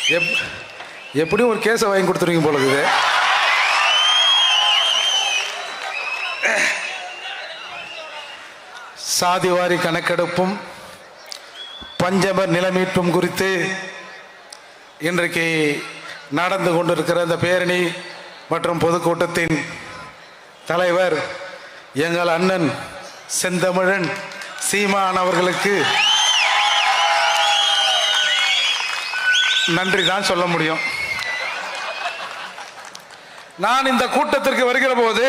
எப்படியும் ஒரு கேஸை வாங்கி கொடுத்துருவீங்க போல இருக்குது. சாதிவாரி கணக்கெடுப்பும் பஞ்சமர் நிலமீட்பும் குறித்து இன்றைக்கு நடந்து கொண்டிருக்கிற இந்த பேரணி மற்றும் பொதுக்கூட்டத்தின் தலைவர் எங்கள் அண்ணன் செந்தமிழன் சீமான் அவர்களுக்கு நன்றி தான் சொல்ல முடியும். நான் இந்த கூட்டத்திற்கு வருகிற போது,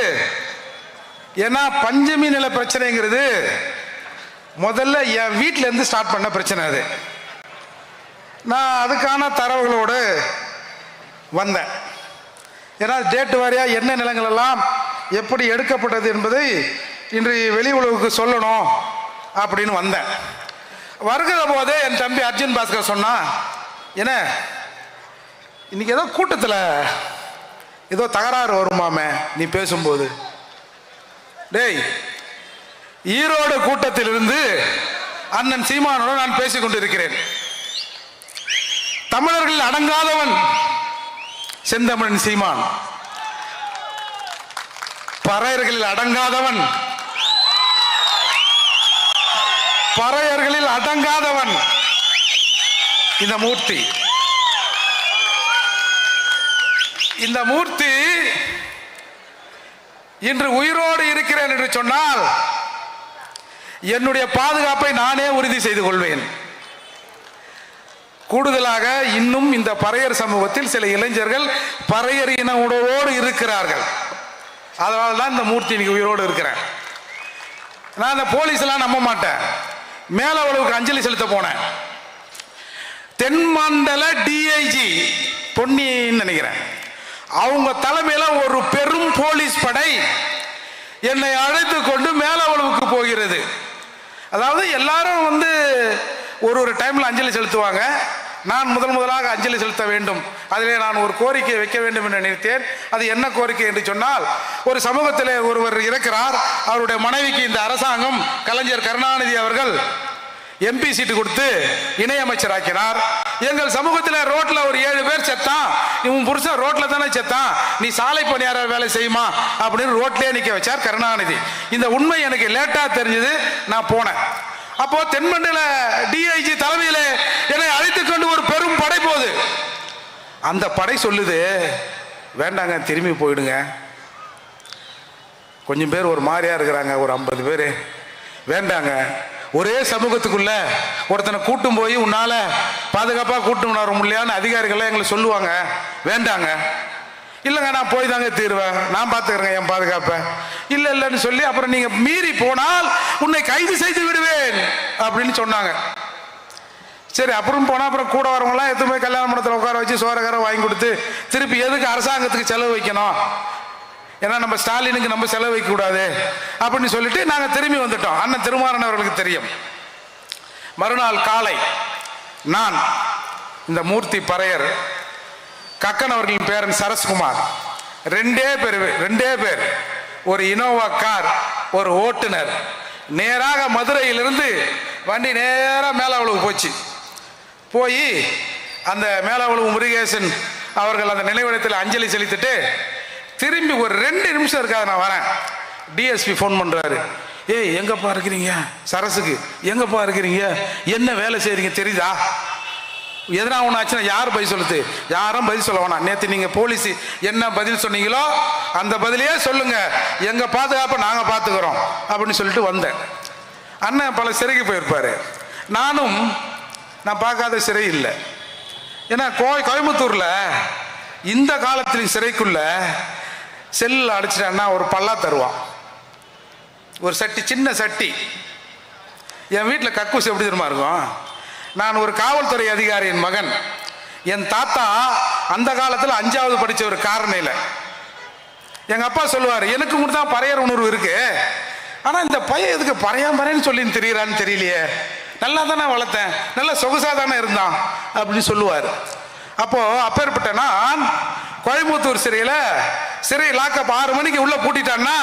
ஏன்னா பஞ்சமி நில பிரச்சனைங்கிறது முதல்ல என் வீட்டில இருந்து ஸ்டார்ட் பண்ண பிரச்சனை. அது நான் அதுக்கான தரவுகளோடு வந்தேன். ஏன்னா டேட்டு வாரியா என்ன நிலங்கள் எல்லாம் எப்படி எடுக்கப்பட்டது என்பதை இன்று வெளி உலகுக்கு சொல்லணும் அப்படின்னு வந்தேன். வருகிற போதே என் தம்பி அர்ஜுன் பாஸ்கர் சொன்னா, என்ன இன்னைக்கு ஏதோ கூட்டத்தில் ஏதோ தகராறு வருமாமே நீ பேசும்போது. டேய், ஈரோடு கூட்டத்திலிருந்து அண்ணன் சீமானோடு நான் பேசிக் கொண்டிருக்கிறேன். தமிழர்கள் அடங்காதவன் செந்தமிழன் சீமான், பறையர்களில் அடங்காதவன், பறையர்களில் அடங்காதவன் இந்த மூர்த்தி. இந்த மூர்த்தி இன்று உயிரோடு இருக்கிறேன் என்று சொன்னால் என்னுடைய பாதுகாப்பை நானே உறுதி செய்து கொள்வேன். கூடுதலாக இன்னும் இந்த பறையர் சமூகத்தில் சில இளைஞர்கள் பறையர் இன உணர்வோடு இருக்கிறார்கள். அதனால தான் இந்த மூர்த்தி இன்னைக்கு உயிரோடு இருக்கிறேன். நான் இந்த போலீஸ் எல்லாம் நம்ப மாட்டேன். மேலவளவுக்கு அஞ்சலி செலுத்த போனேன். தென்மண்டல டிஐஜி பொன்னின்னு நினைக்கிறேன், அவங்க தலைமையில ஒரு பெரும் போலீஸ் படை என்னை அழைத்து கொண்டு மேலவளவுக்கு போகிறது. அதாவது எல்லாரும் ஒரு டைம்ல அஞ்சலி செலுத்துவாங்க. நான் முதலாக அஞ்சலி செலுத்த வேண்டும். அதிலே நான் ஒரு கோரிக்கை வைக்க வேண்டும் என்று நினைத்தேன். அது என்ன கோரிக்கை என்று சொன்னால், ஒரு சமூகத்திலே ஒருவர் இருக்கிறார். அவருடைய மனைவிக்கு இந்த அரசாங்கம் கலைஞர் கருணாநிதி அவர்கள் எம்பி சீட்டு கொடுத்து இணையமைச்சர் ஆக்கினார். எங்கள் சமூகத்தில் ரோட்ல ஒரு 7 பேர் செத்தான். இவன் புருஷன் ரோட்ல தானே செத்தான், நீ சாலை பணியார வேலை செய்யுமா அப்படின்னு ரோட்லயே நிக்க வச்சார் கருணாநிதி. இந்த உண்மை எனக்கு லேட்டா தெரிஞ்சது. நான் போனேன். அப்போ தென்மண்டல டிஐஜி தலைமையில என்னை அழைத்துக் கொண்டு ஒரு பெரும் படை போகுது. அந்த படை சொல்லுது, வேண்டாங்க திரும்பி போயிடுங்க. கொஞ்சம் பேர் ஒரு மாதிரியா இருக்கிறாங்க, ஒரு 50 பேர், வேண்டாங்க. ஒரே சமூகத்துக்குள்ள ஒருத்தனை கூட்டும் போய் உன்னால பாதுகாப்பா கூட்டும் வர முடியலையான்னு அதிகாரிகள் எங்களை சொல்லுவாங்க, வேண்டாங்க. இல்லைங்க நான் போய் தாங்க தீருவேன், நான் பார்த்துக்கிறேங்க என் பாதுகாப்பை. இல்லைன்னு சொல்லி அப்புறம் நீங்க மீறி போனால் உன்னை கைது செய்து விடுவேன் அப்படின்னு சொன்னாங்க. சரி, அப்புறம் போனா அப்புறம் கூட வரவங்களாம் எத்தனை போய் கல்யாண மண்டபத்தில் உட்கார வச்சு சோரகாரம் வாங்கி கொடுத்து திருப்பி எதுக்கு அரசாங்கத்துக்கு செலவு வைக்கணும், ஏன்னா நம்ம ஸ்டாலினுக்கு நம்ம செலவு வைக்க கூடாது அப்படின்னு சொல்லிட்டு நாங்க திரும்பி வந்துட்டோம். அண்ணன் திருமாறன் அவர்களுக்கு தெரியும். மறுநாள் காலை நான் இந்த மூர்த்தி பறையர் கக்கன் அவர்களின் பேரன் சரஸ்குமார், ரெண்டே பேர், ஒரு இனோவா கார், ஒரு ஓட்டுநர், நேராக மதுரையிலிருந்து வண்டி நேராக மேலாவளவு போச்சு. போய் அந்த மேலாவளவு முருகேசன் அவர்கள் அந்த நினைவிடத்தில் அஞ்சலி செலுத்திட்டு திரும்பி ஒரு 2 நிமிஷம் இருக்காது நான் வரேன். டிஎஸ்பி ஃபோன் பண்றாரு, ஏய் எங்கப்பா இருக்கிறீங்க, சரசுக்கு எங்கப்பா இருக்கிறீங்க, என்ன வேலை செய்றீங்க தெரியுதா, எதனா ஒன்று ஆச்சுன்னா யார் பதில் சொல்லுது, யாரும் பதில் சொல்ல வேணாம், நேற்று நீங்க போலீஸ் என்ன பதில் சொன்னீங்களோ அந்த பதிலையே சொல்லுங்க, எங்க பாதுகாப்பை நாங்க பார்த்துக்கிறோம் அப்படின்னு சொல்லிட்டு வந்தேன். அண்ணன் பல சிறைக்கு போயிருப்பாரு. நான் பார்க்காத சிறை இல்லை. ஏன்னா கோயம்புத்தூர்ல இந்த காலத்தில் சிறைக்குள்ள செல்ல அடிச்சிட்டான்னா ஒரு பல்லா தருவான், ஒரு சட்டி, சின்ன சட்டி. என் வீட்டில் கக்கூஸ் எப்படி தெரியுமா இருக்கும். நான் ஒரு காவல்துறை அதிகாரியின் மகன். என் தாத்தா அந்த காலத்தில் 5வது படிச்ச ஒரு காரணையில். எங்க அப்பா சொல்லுவார், எனக்கு கூட தான் பறையர் உணர்வு இருக்கு, ஆனா இந்த பையன் எதுக்கு பறையாமறேன்னு சொல்லி தெரியறான்னு தெரியலையே, நல்லா தானே வளர்த்தேன், நல்ல சொகுசா தானே இருந்தான் அப்படின்னு சொல்லுவார். அப்பேற்பட்ட நான் கோயம்புத்தூர் சிறை லாக்கப் 6 மணிக்கு உள்ள பூட்டிட்டான்னா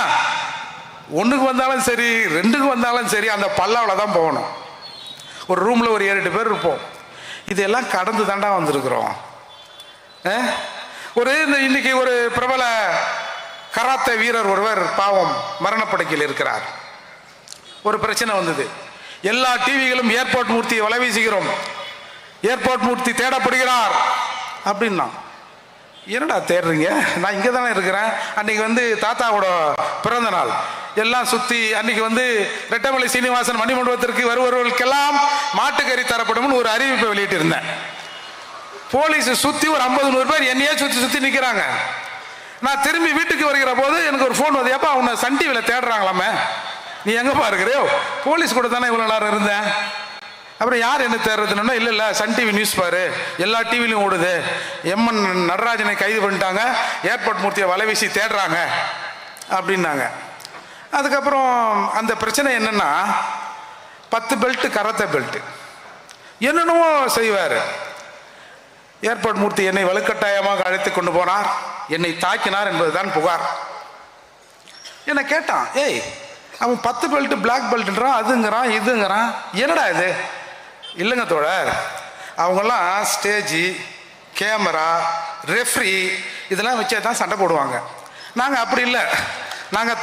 1க்கு வந்தாலும் சரி 2க்கு வந்தாலும் சரி அந்த பல்லாவில் தான் போகணும். ஒரு ரூம்ல ஒரு 7-8 பேர் இருப்போம். இதெல்லாம் கடந்து தாண்டா வந்திருக்கிறோம். இன்னைக்கு ஒரு பிரபல கராத்தே வீரர் ஒருவர் பாவம் மரணப்படுக்கையில் இருக்கிறார். ஒரு பிரச்சனை வந்தது. எல்லா டிவிகளும் ஏர்போர்ட் மூர்த்தியை வலை வீசுகிறோம், ஏர்போர்ட் மூர்த்தி தேடப்படுகிறார் அப்படின்னா. என்னடா தேடுறீங்க? நான் இங்கே தானே இருக்கிறேன். அன்னைக்கு தாத்தாவோட பிறந்த நாள் எல்லாம் சுற்றி அன்னைக்கு ரெட்டமலை சீனிவாசன் மணிமண்டபத்திற்கு வருபவர்களுக்கெல்லாம் மாட்டுக்கறி தரப்படும்னு ஒரு அறிவிப்பை வெளியிட்டு இருந்தேன். போலீஸ் சுற்றி ஒரு 50-100 பேர் என்னையே சுற்றி நிற்கிறாங்க. நான் திரும்பி வீட்டுக்கு வருகிற போது எனக்கு ஒரு ஃபோன் வந்து, ஏப்பா உன்னை சன் டிவியில் தேடுறாங்களாமே, நீ எங்கப்பா இருக்கிறியோ? போலீஸ் கூட தானே இவ்வளோ நேரம் இருந்தேன். அப்புறம் யார் என்ன தேடுறதுன்னா, இல்லை சன் டிவி நியூஸ் பாரு, எல்லா டிவிலையும் ஓடுது, எம்என் நடராஜனை கைது பண்ணிட்டாங்க, ஏர்போர்ட் மூர்த்தியை வலை வீசி தேடுறாங்க அப்படின்னாங்க. அதுக்கப்புறம் அந்த பிரச்சனை என்னன்னா, 10 பெல்ட் கராத்தே பெல்ட் என்னென்னவோ செய்வார். ஏர்போர்ட் மூர்த்தி என்னை வலுக்கட்டாயமாக அழைத்து கொண்டு போனார், என்னை தாக்கினார் என்பதுதான் புகார். என்ன கேட்டான், ஏய் அவன் 10 பெல்ட் பிளாக் பெல்ட்ன்றான், அதுங்கிறான் இதுங்கிறான், என்னடா இது? இல்லைங்க தோழர், அவங்கெல்லாம் ஸ்டேஜி, கேமரா, ரெஃப்ரி இதெல்லாம் வச்சே தான் சண்டை போடுவாங்க. நாங்கள் அப்படி இல்லை, நாங்கள்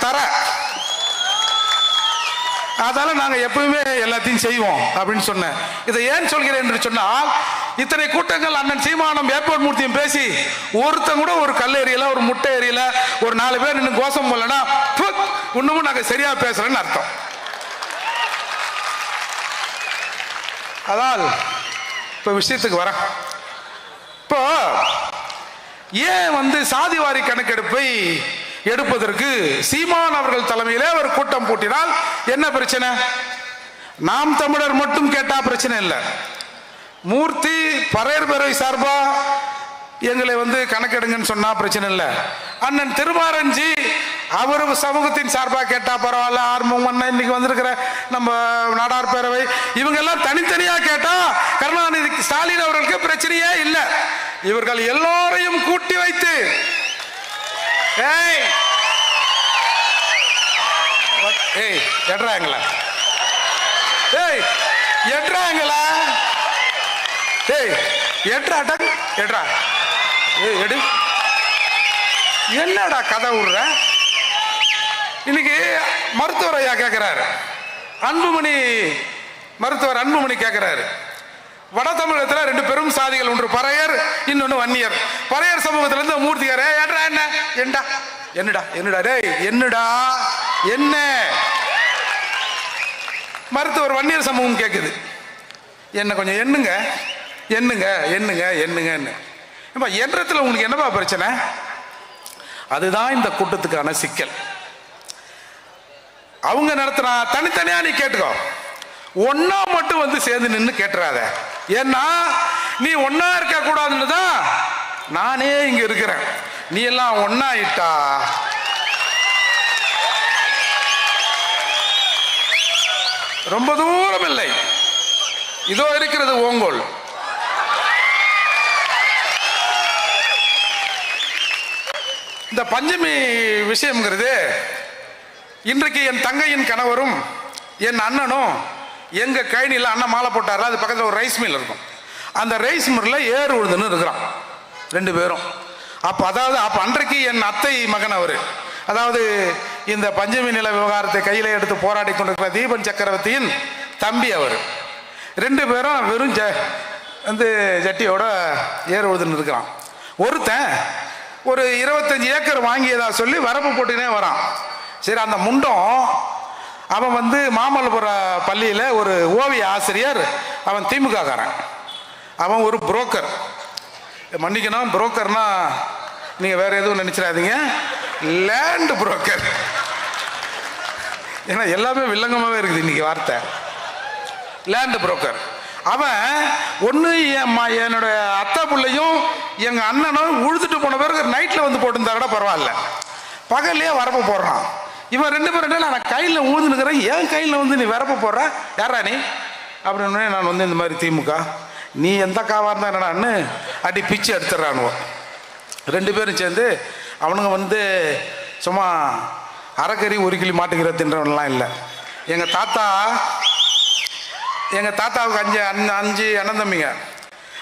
அதால நாங்கள் எப்பவுமே எல்லாத்தையும் செய்வோம் அப்படின்னு சொன்னேன். இதை ஏன் சொல்கிறேன் என்று சொன்னால், இத்தனை கூட்டங்கள் அண்ணன் சீமானம் ஏர்போர்ட் மூர்த்தியும் பேசி ஒருத்தன் கூட ஒரு கல் ஏரியல, ஒரு முட்டை ஏரியல, ஒரு 4 பேர் இன்னும் கோஷம் போலனா இன்னமும் நாங்கள் சரியா பேசுறேன்னு அர்த்தம். அதால் இப்போ விஷயத்துக்கு வர, இப்போ ஏன் சாதிவாரி கணக்கெடுப்பை எடுப்பதற்கு சீமான் அவர்கள் தலைமையிலே ஒரு கூட்டம் கூட்டினால் என்ன பிரச்சனை? நாம் தமிழர் மட்டும் கேட்டா பிரச்சனை இல்லை. மூர்த்தி பறையர் பேரவை சார்பா எங்களை கணக்கெடுங்கன்னு சொன்னா பிரச்சனை இல்லை. அண்ணன் திருமாரஞ்சி அவர் சமூகத்தின் சார்பாக கேட்டா பரவாயில்ல. ஆர்வம் இன்னைக்கு வந்திருக்கிற நம்ம நாடார் பேரவை இவங்க எல்லாம் தனித்தனியா கேட்டா கருணாநிதி ஸ்டாலின் அவர்களுக்கு பிரச்சனையே இல்லை. இவர்கள் எல்லோரையும் கூட்டி வைத்து எட்றாங்களா எடு என்னடா கதை விடுற? இன்னைக்கு மருத்துவர் ஐயா கேட்கிறாரு, அன்புமணி மருத்துவர் அன்புமணி கேட்கிறாரு, வட தமிழகத்தில் 2 பெரும் சாதிகள், ஒன்று பறையர், இன்னொன்று வன்னியர். பறையர் சமூகத்திலிருந்து மூர்த்தியாரே என்னடா டேய் என்னடா என்ன? மருத்துவர் வன்னியர் சமூகம் கேட்குது, என்ன கொஞ்சம் எண்ணுங்க எண்ணத்துல உங்களுக்கு என்னப்பா பிரச்சனை? அதுதான் இந்த கூட்டத்துக்கான சிக்கல். அவங்க நடத்தினா தனித்தனியா நீ கேட்டுக்கோ, ஒன்னா மட்டும் சேர்ந்து நின்று கேட்டுறாத. ஏன்னா நீ ஒன்னா இருக்க கூடாதுன்னு தான் நானே இங்க இருக்கிறேன். நீ எல்லாம் ஒன்னா இட்டா ரொம்ப தூரம் இல்லை, இதோ இருக்கிறது ஓங்கோல். இந்த பஞ்சமி விஷயம்ங்கிறது இன்றைக்கு என் தங்கையின் கணவரும் என் அண்ணனும் எங்க கழனியில் அண்ணன் மாலை போட்டார், அது பக்கத்தில் ஒரு ரைஸ் மில் இருக்கும், அந்த ரைஸ் மில்லில் ஏறு உழுதுன்னு இருக்கிறான் 2 பேரும். அப்போ அன்றைக்கு என் அத்தை மகன் அவர், அதாவது இந்த பஞ்சமி நில விவகாரத்தை கையில் எடுத்து போராடி கொண்டிருக்கிற தீபன் சக்கரவர்த்தியின் தம்பி அவர். 2 பேரும் வெறும் ஜட்டியோட ஏறு உழுதுன்னு இருக்கிறான். ஒருத்தன் ஒரு 25 ஏக்கர் வாங்கியதா சொல்லி வரப்பு போட்டுனே வரான். சரி, அந்த முண்டம் அவன் மாமல்லபுர பள்ளியில் ஒரு ஓவிய ஆசிரியர், அவன் திமுக காரன், அவன் ஒரு புரோக்கர். மன்னிக்கணும், புரோக்கர்னா நீங்கள் வேற எதுவும் நினைச்சிடாதீங்க, லேண்ட் புரோக்கர். ஏன்னா எல்லாமே வில்லங்கமாகவே இருக்குது இன்னைக்கு வார்த்தை, லேண்ட் புரோக்கர். அவன் ஒன்று என்னோட அத்தை பிள்ளையும் எங்கள் அண்ணனும் உழுதுட்டு போன பிறகு நைட்டில் போட்டுருந்தா கூட பரவாயில்ல, பகல்லையே வரப்ப போடுறான். இவன் 2 பேரும் நான் கையில் ஊழ்ந்துனுக்கிறேன், ஏன் கையில் நீ வரப்ப போடுற, யாரா நீ அப்படின்னு. நான் இந்த மாதிரி திமுக, நீ எந்த காவாக இருந்தா என்னடான்னு அடி பிச்சு எடுத்துடுறானுவோம். 2 பேரும் சேர்ந்து அவனுங்க சும்மா அரைக்கறி 1 கிலோ மாட்டுக்கிற தின்றவன்லாம் இல்லை. எங்கள் தாத்தாவுக்கு 5 அண்ணன் தம்பிங்க.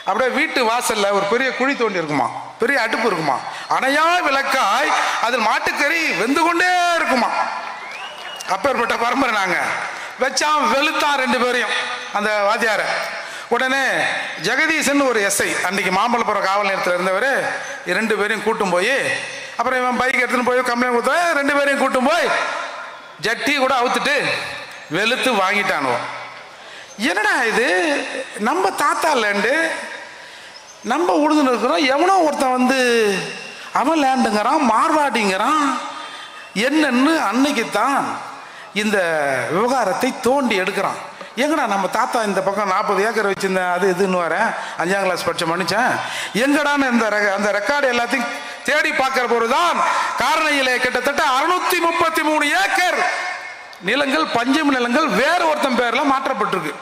அப்படியே வீட்டு வாசலில் ஒரு பெரிய குழி தோண்டி இருக்குமா, பெரிய அடுப்பு இருக்குமா, அணையா விளக்காய் அதில் மாட்டுக்கறி வெந்து கொண்டே இருக்குமா. அப்பேற்பட்ட பரம்பரை நாங்கள். வச்சான் வெளுத்தான் 2 பேரையும் அந்த வாத்தியார. உடனே ஜெகதீசன் ஒரு எஸ்ஐ அன்றைக்கி மாம்பழப்புறம் காவல் நிலையத்தில் இருந்தவர் 2 பேரையும் கூட்டும் போய், அப்புறம் இவன் பைக் எடுத்துன்னு போய் கம்ப்ளைண்ட் கொடுத்த 2 பேரையும் கூட்டும் போய் ஜட்டி கூட அவுத்துட்டு வெளுத்து வாங்கிட்டானுவோம். என்னடா இது, நம்ம தாத்தா லேண்டு நம்ம உழுதுன்னு இருக்கிறோம், எவனோ ஒருத்தன் வந்து அவன் லேண்டுங்கிறான், மார்வாடிங்கிறான். என்னன்னு அன்னைக்கு தான் இந்த விவகாரத்தை தோண்டி எடுக்கிறான். எங்கடா நம்ம தாத்தா இந்த பக்கம் 40 ஏக்கர் வச்சிருந்தேன், அது இதுன்னு வரேன் 5ஆம் கிளாஸ் படிச்ச மனுஷன், எங்கடான்னு அந்த ரெக்கார்டு எல்லாத்தையும் தேடி பார்க்கிற போதுதான் காரணையிலே கிட்டத்தட்ட 633 ஏக்கர் நிலங்கள், பஞ்சம் நிலங்கள் வேறு ஒருத்தன் பேர்ல மாற்றப்பட்டிருக்கு.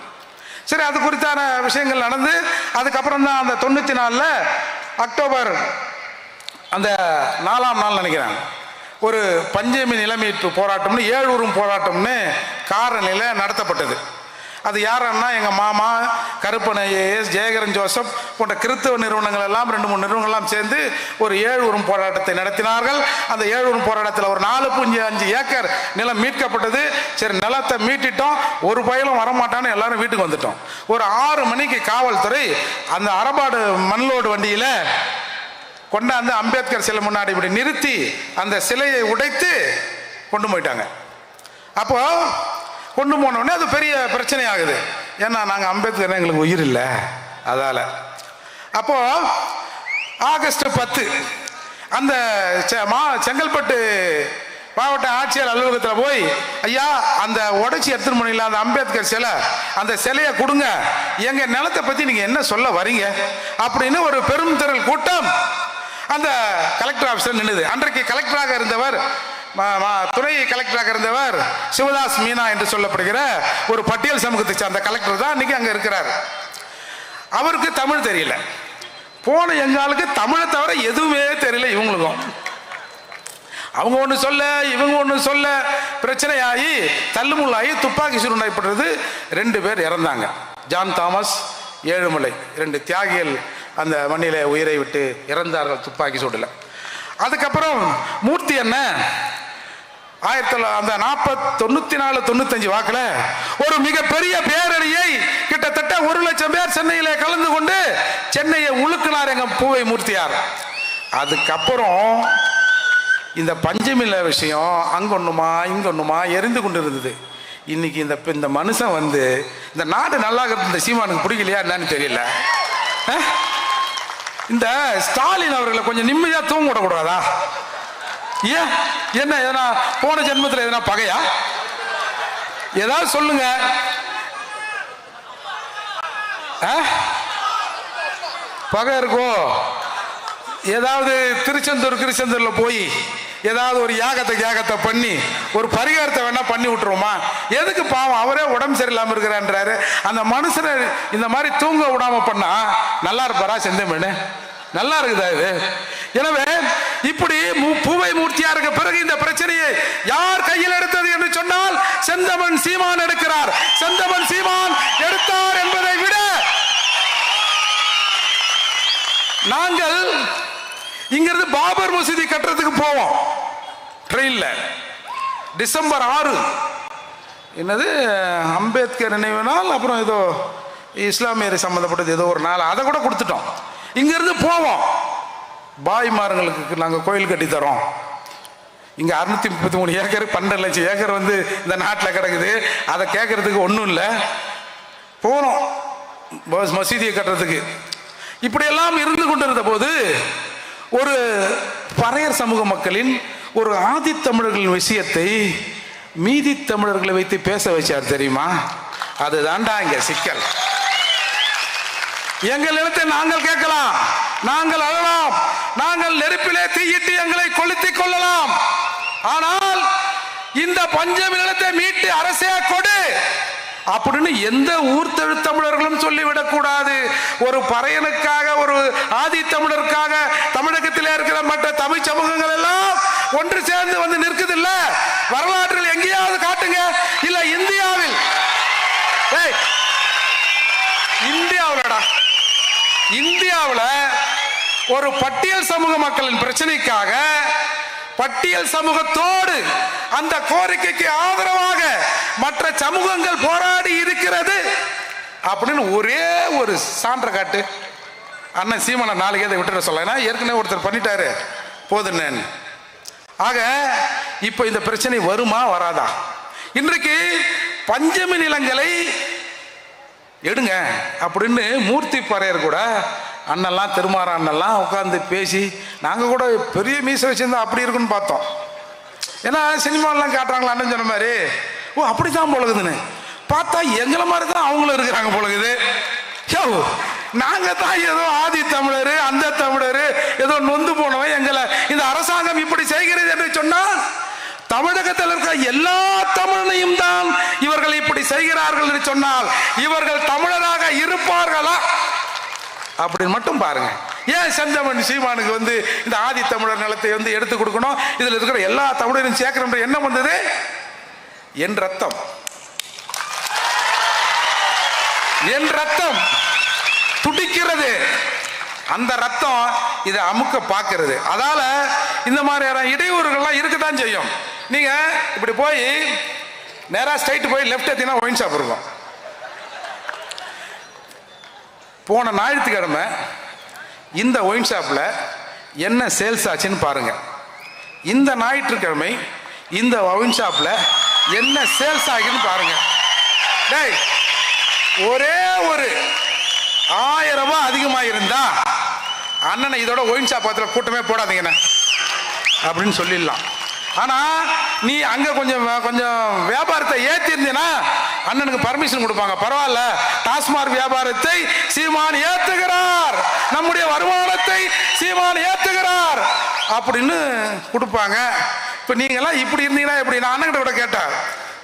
சரி, அது குறித்தான விஷயங்கள் நடந்து அதுக்கப்புறம் தான் அந்த 94 அக்டோபர் அந்த 4ஆம் நாள் நினைக்கிறேன் ஒரு பஞ்சமி நிலமீட்பு போராட்டம்னு 7 ஊரும் போராட்டம்னு காரணியில் நடத்தப்பட்டது. அது யாருன்னா எங்கள் மாமா கருப்பன் ஐஏஎஸ், ஜெயகரன் ஜோசப் போன்ற கிறிஸ்தவ நிறுவனங்கள் எல்லாம் 2-3 நிறுவனங்கள்லாம் சேர்ந்து ஒரு 7 ஊரும் போராட்டத்தை நடத்தினார்கள். அந்த 7 ஊரும் போராட்டத்தில் ஒரு 4.5 ஏக்கர் நிலம் மீட்கப்பட்டது. சரி, நிலத்தை மீட்டிட்டோம், ஒரு பயலும் வரமாட்டான்னு எல்லாரும் வீட்டுக்கு வந்துட்டோம். ஒரு 6 மணிக்கு காவல்துறை அந்த அரபாடு மண்லோடு வண்டியில் கொண்டாந்து அம்பேத்கர் சிலை முன்னாடி இப்படி நிறுத்தி அந்த சிலையை உடைத்து கொண்டு போயிட்டாங்க. அப்போ கொண்டு போனோடனே அது பெரிய பிரச்சனை ஆகுது. ஏன்னா நாங்கள் அம்பேத்கர் எங்களுக்கு உயிர் இல்லை, அதால். அப்போ ஆகஸ்ட் 10 அந்த செங்கல்பட்டு மாவட்ட ஆட்சியர் அலுவலகத்தில் போய், ஐயா அந்த உடைச்சி எடுத்துன்னு போனீங்களா அந்த அம்பேத்கர் சிலை, அந்த சிலையை கொடுங்க, எங்கள் நிலத்தை பற்றி நீங்கள் என்ன சொல்ல வரீங்க அப்படின்னு ஒரு பெரும் திரள் கூட்டம் அந்த கலெக்டர் ஆஃபீஸில் நின்றுது. அன்றைக்கு கலெக்டராக இருந்தவர், துணை கலெக்டராக இருந்தவர் சிவதாஸ் மீனா என்று சொல்லப்படுகிற ஒரு பட்டியல் சமூகத்தை சார்ந்த கலெக்டர் தான் இன்னைக்கு அங்கே இருக்கிறார். அவருக்கு தமிழ் தெரியல. போன எங்காலுக்கு தமிழை தவிர எதுவுமே தெரியல இவங்களுக்கும். அவங்க ஒன்று சொல்ல இவங்க ஒன்று சொல்ல பிரச்சனையாகி தள்ளுமுள்ளாகி துப்பாக்கி சூடு நடைபெற்றது. 2 பேர் இறந்தாங்க. ஜான் தாமஸ், ஏழுமலை 2 தியாகிகள் அந்த மண்ணில உயிரை விட்டு இறந்தார்கள் துப்பாக்கி சூடுல. அதுக்கப்புறம் மூர்த்தி அண்ணன் 1994-95 வாக்கில் ஒரு மிகப்பெரிய பேரணியை கிட்டத்தட்ட 1 லட்சம் பேர் சென்னையிலே கலந்து கொண்டு சென்னையை உழுக்கினார் எங்க பூவை மூர்த்தியார். அதுக்கப்புறம் இந்த பஞ்சமில்ல விஷயம் அங்கொன்னுமா இங்கொன்னுமா எரிந்து கொண்டு இருந்தது. இன்னைக்கு இந்த மனுஷன் வந்து இந்த நாடு நல்லா இந்த சீமானுக்கு பிடிக்கலையா என்னன்னு தெரியல. இந்த ஸ்டாலின் அவர்களை கொஞ்சம் நிம்மதியா தூங்க விடக்கூடாதா? ஏன் என்ன எதனா போன ஜென்மத்தில் எதனா பகையா? ஏதாவது சொல்லுங்க. பகை இருக்கோ? ஏதாவது திருச்செந்தூர்ல போய் ஏதாவது ஒரு யாகத்தை பண்ணி ஒரு பரிகாரத்தை வேணா பண்ணி விட்டுருவோமா? எதுக்கு? பாவம் அவரே உடம்பு சரியில்லாம இருக்கிறான்றாரு. அந்த மனுஷனை இந்த மாதிரி தூங்க விடாம பண்ணா நல்லா இருப்பாரா? செந்தமிழ் நல்லா இருக்குதா இது? எனவே இப்படி பூவை மூர்த்தியாருக்கு பிறகு இந்த பிரச்சனையை யார் கையில் எடுத்தது என்று சொன்னால் செந்தமன் சீமான் எடுக்கிறார். செந்தமன் சீமான் எடுத்தார் என்பதை விட நாங்கள் இங்கிருந்து பாபர் மசூதி கட்டுறதுக்கு போவோம் ட்ரெயின்ல. டிசம்பர் 6 என்னது அம்பேத்கர் நினைவு நாள், அப்புறம் ஏதோ இஸ்லாமியர் சம்பந்தப்பட்டது ஏதோ ஒரு நாள், அதை கூட கொடுத்துட்டோம். இங்கிருந்து போவோம். பாய்மார்களுக்கு நாங்கள் கோயில் கட்டி தரோம். இங்கே 633 ஏக்கர் 12 லட்சம் ஏக்கர் வந்து இந்த நாட்டில் கிடக்குது. அதை கேட்கறதுக்கு ஒன்றும் இல்லை. போனோம் மசூதியை கட்டுறதுக்கு. இப்படியெல்லாம் இருந்து கொண்டிருந்த போது ஒரு பறையர் சமூக மக்களின் ஒரு ஆதித்தமிழர்களின் விஷயத்தை மீதி தமிழர்களை வைத்து பேச வச்சார் தெரியுமா? அதுதான்டா இங்க சிக்கல். எங்கள் நிலத்தை நாங்கள் கேட்கலாம், நாங்கள் அழலாம், நாங்கள் நெருப்பிலே தீயிட்டு எங்களை கொளுத்திக் கொள்ளலாம். ஆனால் இந்த பஞ்சமி நிலத்தை மீட்டு அரசே கொடு அப்படின்னு எந்த ஊர் தமிழர்களும் சொல்லிவிடக் கூடாது. ஒரு பறையனுக்காக, ஒரு ஆதி தமிழருக்காக தமிழகத்தில் இருக்கிற மற்ற தமிழ் சமூகங்கள் எல்லாம் ஒன்று சேர்ந்து வந்து நிற்குது இல்ல? வரலாற்றில் எங்கேயாவது காட்டுங்க. இல்ல இந்தியாவில், இந்தியாவில் ஒரு பட்டியல் சமூக மக்களின் பிரச்சனைக்காக பட்டியல் சமூகத்தோடு அந்த கோரிக்கைக்கு ஆதரவாக மற்ற சமூகங்கள் போராடி இருக்கிறது அப்படின்னு ஒரே ஒரு சான்ற காட்டு. அண்ணன் சீமான நாளைக்கு அதை விட்டுற சொல்ல, ஏற்கனவே ஒருத்தர் பண்ணிட்டாரு போதுன்னு. ஆக இப்ப இந்த பிரச்சனை வருமா வராதா? இன்றைக்கு பஞ்சமி நிலங்களை எடுங்க அப்படின்னு மூர்த்தி பறையர் கூட அண்ணெல்லாம் திருமாற அண்ணெல்லாம் உட்காந்து பேசி, நாங்கள் கூட பெரிய மீசை வச்சிருந்தா அப்படி இருக்குன்னு பார்த்தோம். ஏன்னா சினிமாலாம் காட்டுறாங்களா அண்ணன் சொன்ன மாதிரி, ஓ அப்படித்தான் பொழுகுதுன்னு பார்த்தா எங்களை மாதிரி தான் அவங்களும் இருக்கிறாங்க பொழுகுது. நாங்க தான் ஏதோ ஆதி தமிழர் அந்த தமிழர் ஏதோ நொந்து போனவன் எங்களை இந்த அரசாங்கம் இப்படி செய்கிறது என்று சொன்னால் தமிழகத்தில் இருக்கிற எல்லா தமிழனையும் தான் இவர்கள் இப்படி செய்கிறார்கள் என்று சொன்னால் இவர்கள் தமிழராக இருப்பார்களா அப்படின்னு மட்டும் பாருங்க. ஏன் செந்தமன் சீமானுக்கு வந்து இந்த ஆதி தமிழர் நிலத்தை வந்து எடுத்து கொடுக்கணும், இதுல இருக்கிற எல்லா தமிழரையும் சேர்க்கணும் என்ன வந்தது? என் ரத்தம் என் ரத்தம் துடிக்கிறது, அந்த ரத்தம் இதை அமுக்க பார்க்கிறது. அதால இந்த மாதிரியான இடையூறுகள்லாம் இருக்கத்தான் செய்யும். நீங்க இப்படி போய் நேரா ஸ்ட்ரைட் போய் லெஃப்ட் ஏத்தினா ஒயின் ஷாப் இருக்கும். போன ஞாயிற்றுக்கிழமை இந்த ஒயின் ஷாப்ல என்ன சேல்ஸ் ஆச்சுன்னு பாருங்க. இந்த ஞாயிற்றுக்கிழமை இந்த ஒயின் ஷாப்ல என்ன சேல்ஸ் ஆகுதுன்னு பாருங்க. டேய், ஒரே ஒரு 1000 ரூபாய் அதிகமாக இருந்தா அண்ணனை இதோட ஒயின் ஷாப் பக்கத்தில் கூட்டமே போடாதீங்கண்ணே அப்படின்னு சொல்லிடலாம். ஆனா நீ அங்க கொஞ்சம் வியாபாரத்தை ஏத்தி இருந்தீங்கன்னா அண்ணனுக்கு பர்மிஷன் கொடுப்பாங்க. பரவாயில்ல, டாஸ்மாக் வியாபாரத்தை சீமான் ஏத்துகிறார், நம்முடைய வருமானத்தை சீமான் ஏத்துகிறார் அப்படின்னு கொடுப்பாங்க. இப்ப நீங்க எல்லாம் இப்படி இருந்தீங்கன்னா எப்படி? நான் அண்ணன் கூட கேட்டேன்,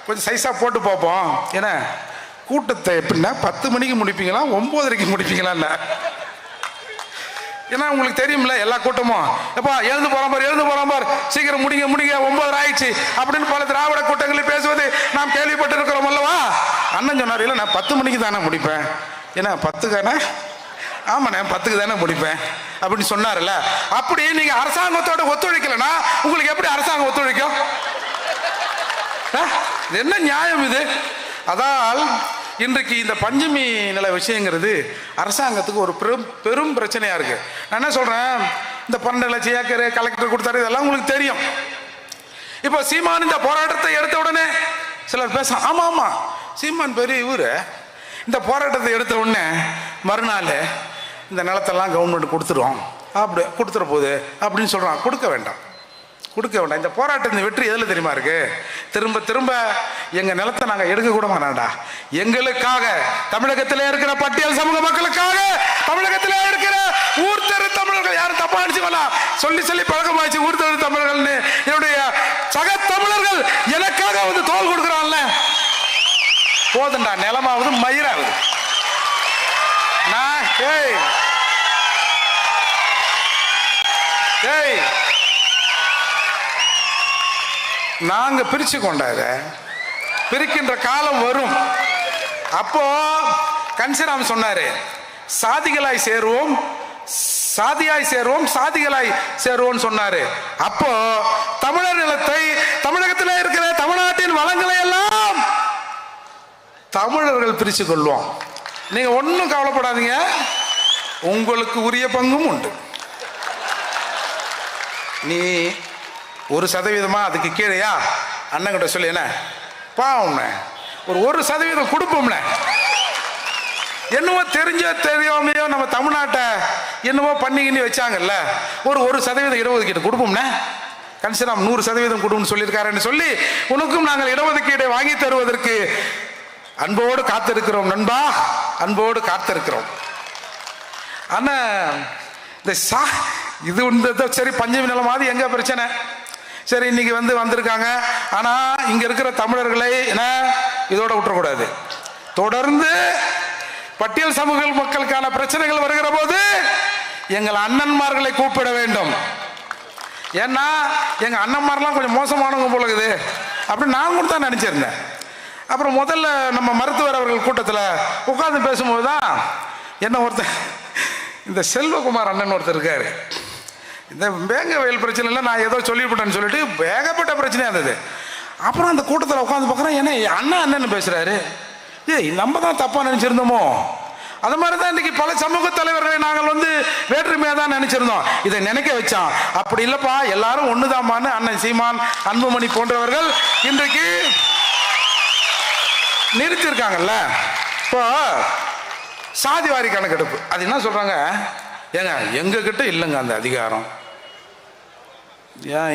கொஞ்சம் சைஸா போட்டு பார்ப்போம். ஏன்னா கூட்டத்தை எப்படின்னா 10 மணிக்கு முடிப்பீங்களா 9:30 முடிப்பீங்களா? ஏன்னா உங்களுக்கு தெரியும்ல எல்லா கூட்டமும் எப்பா எழுந்து போறான் பார் சீக்கிரம் முடிங்க 9 ஆயிடுச்சு அப்படின்னு பல திராவிட கூட்டங்களில் பேசுவது நாம் கேள்விப்பட்டு இருக்கிறோம் அல்லவா? அண்ணன் சொன்னார், இல்லை நான் 10 மணிக்கு தானே முடிப்பேன். ஏன்னா 10க்கானே? ஆமாண்ணே 10க்கு தானே முடிப்பேன் அப்படின்னு சொன்னார்ல. அப்படி நீங்க அரசாங்கத்தோட ஒத்துழைக்கலன்னா உங்களுக்கு எப்படி அரசாங்கம் ஒத்துழைக்கும்? இது என்ன நியாயம் இது? அதால் இன்றைக்கு இந்த பஞ்சமி நில விஷயங்கிறது அரசாங்கத்துக்கு ஒரு பெரும் பிரச்சனையா இருக்கு. நான் என்ன சொல்றேன், இந்த 12 லட்சம் ஏக்கர் கலெக்டர் கொடுத்தாரு, இதெல்லாம் உங்களுக்கு தெரியும். இப்போ சீமான் இந்த போராட்டத்தை எடுத்த உடனே சிலர் பேச, ஆமா சீமான் பெரிய இவரு, இந்த போராட்டத்தை எடுத்த உடனே மறுநாள் இந்த நிலத்தெல்லாம் கவர்மெண்ட் கொடுத்துரும், அப்படி கொடுத்துற போகுது அப்படின்னு சொல்றான். கொடுக்க வேண்டாம். இந்த போராட்டத்தின் வெற்றி எதுல தெரியுமா இருக்கு? திரும்ப திரும்ப எங்க நிலத்தை நாங்க எடுக்க கூட மாட்டோம்டா, எங்களுக்காக, தமிழகத்திலே இருக்கிற பட்டியல் சமூக மக்களுக்காக, தமிழகத்திலே இருக்கிற ஊர் தெரு தமிழர்கள், யாரும் தப்பா அடிச்சுக்கலாம், சொல்லி பழக்கமாச்சு ஊர் தெரு தமிழர்கள்னு, என்னுடைய சக தமிழர்கள் எனக்காக வந்து தோல் கொடுக்குறான்ல, போதுண்டா, நிலமாவது மயிராகுது. நான் நாங்க பிரிச்சு கொண்டாத பிரிக்கின்ற காலம் வரும். அப்போ கன்சிராம் சொன்னாரு, சாதிகளாய் சேருவோம், சாதியாய் சேருவோம், சாதிகளாய் சேருவோம் சொன்னாரு. அப்போ தமிழர் நிலத்தை, தமிழகத்தில் இருக்கிற தமிழ்நாட்டின் வளங்களை எல்லாம் தமிழர்கள் பிரிச்சு கொள்வோம். நீங்க ஒன்னும் கவலைப்படாதீங்க, உங்களுக்கு உரிய பங்கும் உண்டு. நீ 1% அதுக்கு கீழேயா அண்ணன் கிட்ட சொல்லி, என்ன பாவம் ஒரு 1% கொடுப்போம்ல. என்னவோ தெரியாமையோ நம்ம தமிழ்நாட்டை என்னவோ பண்ணிக்கின்னு வச்சாங்கல்ல, ஒரு 1% இடஒதுக்கீடு கொடுப்போம்னா, கன்சிராம் 100% கொடுன்னு சொல்லியிருக்காருன்னு சொல்லி உனக்கும் நாங்கள் இடஒதுக்கீடை வாங்கி தருவதற்கு அன்போடு காத்திருக்கிறோம் நண்பா, அன்போடு காத்திருக்கிறோம். ஆனா இந்த இது சரி, பஞ்சமி நிலமாவது எங்க பிரச்சனை? சரி, இன்னைக்கு வந்திருக்காங்க. ஆனா இங்க இருக்கிற தமிழர்களை என்ன இதோட விட்டுறக்கூடாது. தொடர்ந்து பட்டியல் சமூக மக்களுக்கான பிரச்சனைகள் வருகிற போது எங்கள் அண்ணன்மார்களை கூப்பிட வேண்டும். ஏன்னா எங்க அண்ணன்மாரெல்லாம் கொஞ்சம் மோசமானவங்க போல இருக்குது அப்படின்னு நான் கூட தான் நினைச்சிருந்தேன். அப்புறம் முதல்ல நம்ம மருத்துவர் அவர்கள் கூட்டத்தில் உட்கார்ந்து பேசும்போது தான் என்ன ஒருத்தன் இந்த செல்வகுமார் அண்ணன் ஒருத்தர் இருக்காரு. இந்த வேங்க வயல் பிரச்சனையில் நான் ஏதோ சொல்லிவிட்டேன்னு சொல்லிட்டு ஏகப்பட்ட பிரச்சனையாக இருந்தது. அப்புறம் அந்த கூட்டத்தில் உட்காந்து பார்க்குறேன், ஏன்னா அண்ணன் பேசுகிறாரு. நம்ம தான் தப்பாக நினச்சிருந்தோமோ? அது மாதிரி தான் இன்றைக்கி பல சமூக தலைவர்களை நாங்கள் வேற்றுமையாக தான் நினச்சிருந்தோம். இதை நினைக்க வச்சான். அப்படி இல்லைப்பா, எல்லாரும் ஒன்று தான்பான்னு அண்ணன் சீமான், அன்புமணி போன்றவர்கள் இன்றைக்கு நிறுத்தியிருக்காங்கல்ல. இப்போ சாதிவாரி கணக்கெடுப்பு அது என்ன சொல்கிறாங்க, ஏங்க எங்ககிட்ட இல்லைங்க அந்த அதிகாரம். ஏன்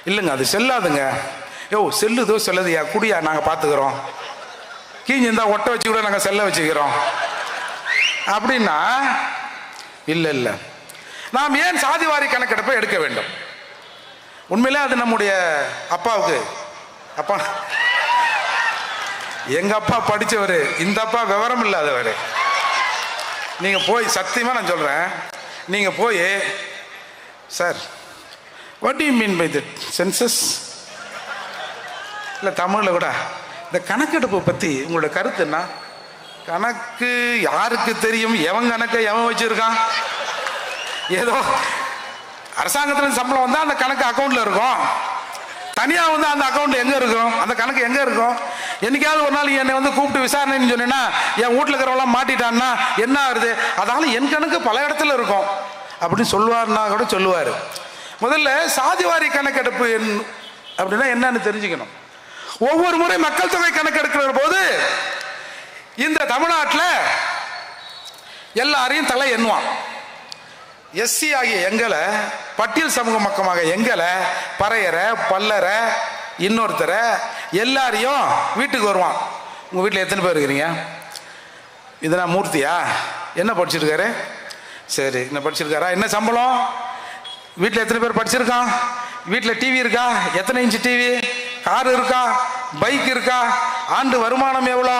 இல்லைங்க அது செல்லாதுங்க. செல்லுதோ செல்லுதையா, குடியா நாங்கள் பார்த்துக்கிறோம், கீஞ்சிருந்தா ஒட்ட வச்சு கூட நாங்கள் செல்ல வச்சுக்கிறோம் அப்படின்னா, இல்லை நாம் ஏன் சாதிவாரி கணக்கெடுப்பை எடுக்க வேண்டும்? உண்மையிலே அது நம்முடைய அப்பாவுக்கு எங்க அப்பா படித்தவர், இந்த அப்பா விவரம் இல்லாதவர். நீங்கள் போய் சத்தியமாக நான் சொல்கிறேன், நீங்கள் போய் sir what do you mean by that senses, இல்லை தமிழில் கூட இந்த கணக்கெடுப்பை பற்றி உங்களோட கருத்து என்ன? கணக்கு யாருக்கு தெரியும்? எவன் கணக்கை எவன் வச்சுருக்கான்? ஏதோ அரசாங்கத்தில் சம்பளம் வந்தால் அந்த கணக்கு அக்கௌண்ட்டில் இருக்கும், தனியாக அந்த அக்கௌண்ட் எங்கே இருக்கும்? அந்த கணக்கு எங்கே இருக்கும்? என்னைக்காவது ஒரு நாள் என்னை கூப்பிட்டு விசாரணைன்னு சொன்னேன்னா, என் வீட்டில் இருக்கிறவங்களாம் மாட்டிட்டான்னா என்ன ஆகுது? அதனால என் கணக்கு பல இடத்துல இருக்கும் அப்படின்னு சொல்லுவார்னா கூட சொல்லுவார். முதல்ல சாதிவாரி கணக்கெடுப்பு அப்படின்னா என்னன்னு தெரிஞ்சுக்கணும். ஒவ்வொரு முறை மக்கள் தொகை கணக்கெடுக்கிற போது இந்த தமிழ்நாட்டில் எல்லாரையும் தலை எண்ணுவான். எஸ்சி ஆகிய எங்களை, பட்டியல் சமூக மக்கமாக எங்களை, பறையரை, பல்லரை, இன்னொருத்தரை எல்லாரையும் வீட்டுக்கு வருவான். உங்கள் வீட்டில் எத்தனை பேர் இருக்கிறீங்க? இதெல்லாம் மூர்த்தியா? என்ன படிச்சிருக்காரு? சரி, என்ன படிச்சிருக்காரா? என்ன சம்பளம்? வீட்டில் எத்தனை பேர் படிச்சிருக்கான்? வீட்டில் டிவி இருக்கா? எத்தனை இன்ச்சு டிவி? கார் இருக்கா? பைக் இருக்கா? ஆண்டு வருமானம் எவ்வளோ?